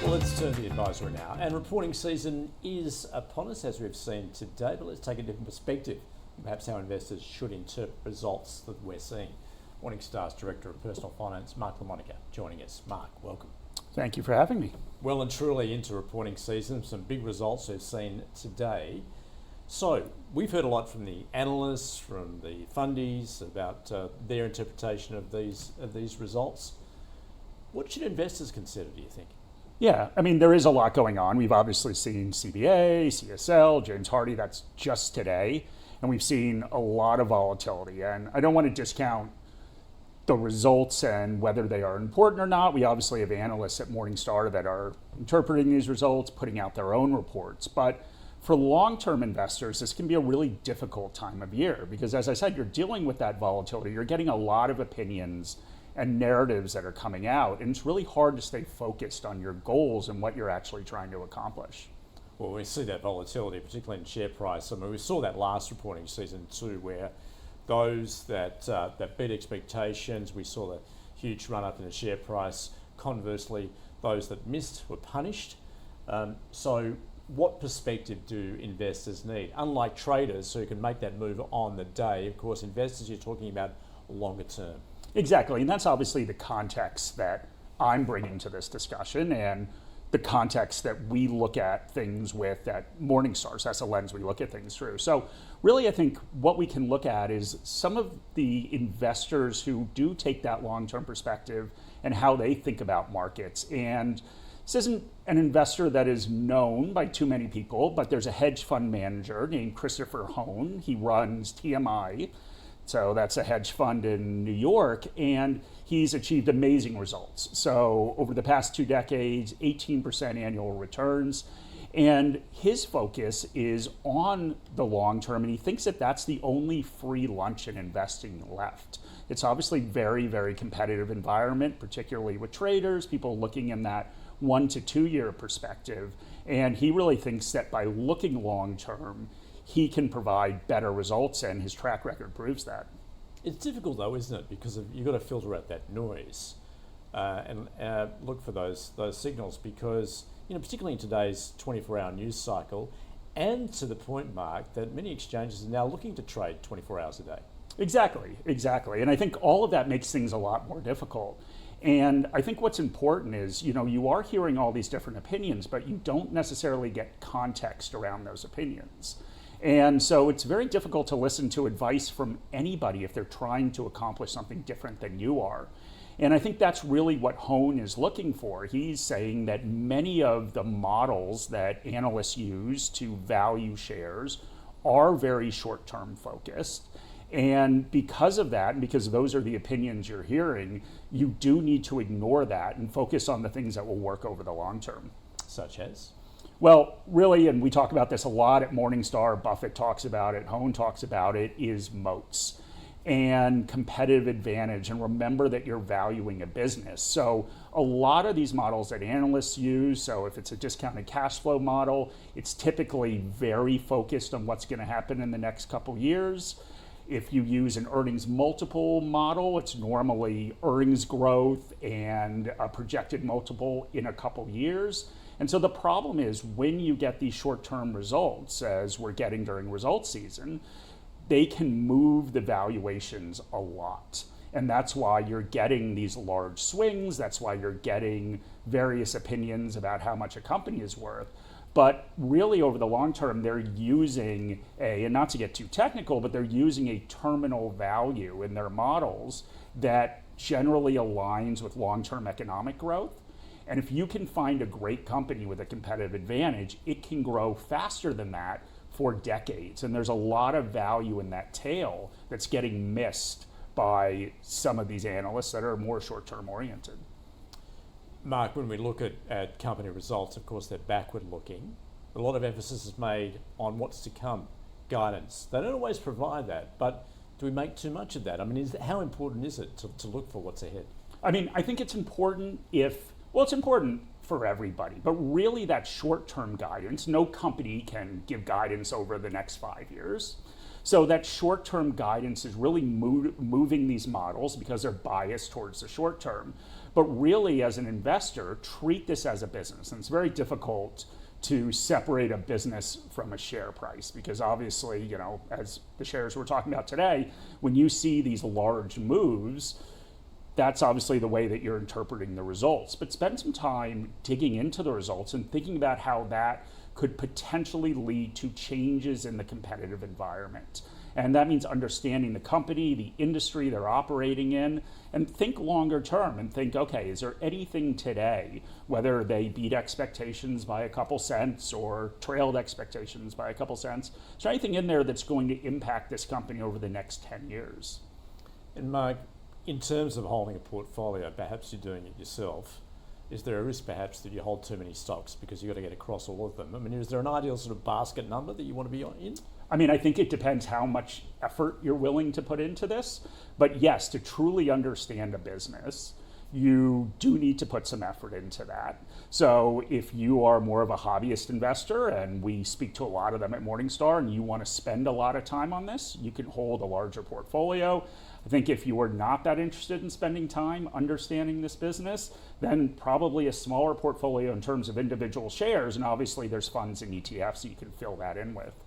Well, let's turn to the advisory now. And reporting season is upon us, as we've seen today, but let's take a different perspective, perhaps how investors should interpret results that we're seeing. Morningstar's Director of Personal Finance, Mark LaMonica, joining us. Mark, welcome. Thank you for having me. Well and truly into reporting season, some big results we've seen today. So, we've heard a lot from the analysts, from the fundies about their interpretation of these results. What should investors consider, do you think? Yeah, I mean, there is a lot going on. We've obviously seen CBA, CSL, James Hardie, that's just today. And we've seen a lot of volatility. And I don't want to discount the results and whether they are important or not. We obviously have analysts at Morningstar that are interpreting these results, putting out their own reports. But for long-term investors, this can be a really difficult time of year because, as I said, you're dealing with that volatility. You're getting a lot of opinions and narratives that are coming out, and it's really hard to stay focused on your goals and what you're actually trying to accomplish. Well, we see that volatility, particularly in share price. I mean, we saw that last reporting season too, where those that beat expectations, we saw the huge run up in the share price. Conversely, those that missed were punished. So what perspective do investors need? Unlike traders who can make that move on the day, of course, investors, you're talking about longer term. Exactly, and that's obviously the context that I'm bringing to this discussion and the context that we look at things with at Morningstar. So that's the lens we look at things through. So really, I think what we can look at is some of the investors who do take that long-term perspective and how they think about markets. And this isn't an investor that is known by too many people, but there's a hedge fund manager named Christopher Hone. He runs TMI. So that's a hedge fund in New York, and he's achieved amazing results. So over the past 2 decades, 18% annual returns. And his focus is on the long term, and he thinks that that's the only free lunch in investing left. It's obviously very, very competitive environment, particularly with traders, people looking in that 1 to 2 year perspective. And he really thinks that by looking long term, he can provide better results, and his track record proves that. It's difficult though, isn't it? Because you've got to filter out that noise and look for those signals because, particularly in today's 24-hour news cycle, and to the point, Mark, that many exchanges are now looking to trade 24 hours a day. Exactly. And I think all of that makes things a lot more difficult. And I think what's important is, you are hearing all these different opinions, but you don't necessarily get context around those opinions. And so it's very difficult to listen to advice from anybody if they're trying to accomplish something different than you are. And I think that's really what Hone is looking for. He's saying that many of the models that analysts use to value shares are very short-term focused. And because of that, and because those are the opinions you're hearing, you do need to ignore that and focus on the things that will work over the long term. Such as? Well, really, and we talk about this a lot at Morningstar, Buffett talks about it, Hone talks about it, is moats and competitive advantage. And remember that you're valuing a business. So a lot of these models that analysts use, so if it's a discounted cash flow model, it's typically very focused on what's going to happen in the next couple years. If you use an earnings multiple model, it's normally earnings growth and a projected multiple in a couple years. And so the problem is when you get these short-term results, as we're getting during results season, they can move the valuations a lot. And that's why you're getting these large swings. That's why you're getting various opinions about how much a company is worth. But really over the long term, they're using and not to get too technical, but they're using a terminal value in their models that generally aligns with long-term economic growth. And if you can find a great company with a competitive advantage, it can grow faster than that for decades. And there's a lot of value in that tail that's getting missed by some of these analysts that are more short-term oriented. Mark, when we look at company results, of course, they're backward looking. A lot of emphasis is made on what's to come, guidance. They don't always provide that, but do we make too much of that? I mean, how important is it to look for what's ahead? I mean, I think it's important it's important for everybody, but really that short-term guidance, no company can give guidance over the next 5 years. So that short-term guidance is really moving these models because they're biased towards the short term. But really, as an investor, treat this as a business. And it's very difficult to separate a business from a share price because obviously, you know, as the shares we're talking about today, when you see these large moves, that's obviously the way that you're interpreting the results. But spend some time digging into the results and thinking about how that could potentially lead to changes in the competitive environment. And that means understanding the company, the industry they're operating in, and think longer term and think, okay, is there anything today, whether they beat expectations by a couple cents or trailed expectations by a couple cents, is there anything in there that's going to impact this company over the next 10 years? And Mark, in terms of holding a portfolio, perhaps you're doing it yourself, is there a risk perhaps that you hold too many stocks because you've got to get across all of them? I mean, is there an ideal sort of basket number that you want to be in? I mean, I think it depends how much effort you're willing to put into this. But yes, to truly understand a business, you do need to put some effort into that. So if you are more of a hobbyist investor, and we speak to a lot of them at Morningstar, and you want to spend a lot of time on this, you can hold a larger portfolio. I think if you are not that interested in spending time understanding this business, then probably a smaller portfolio in terms of individual shares, and obviously there's funds and ETFs that you can fill that in with.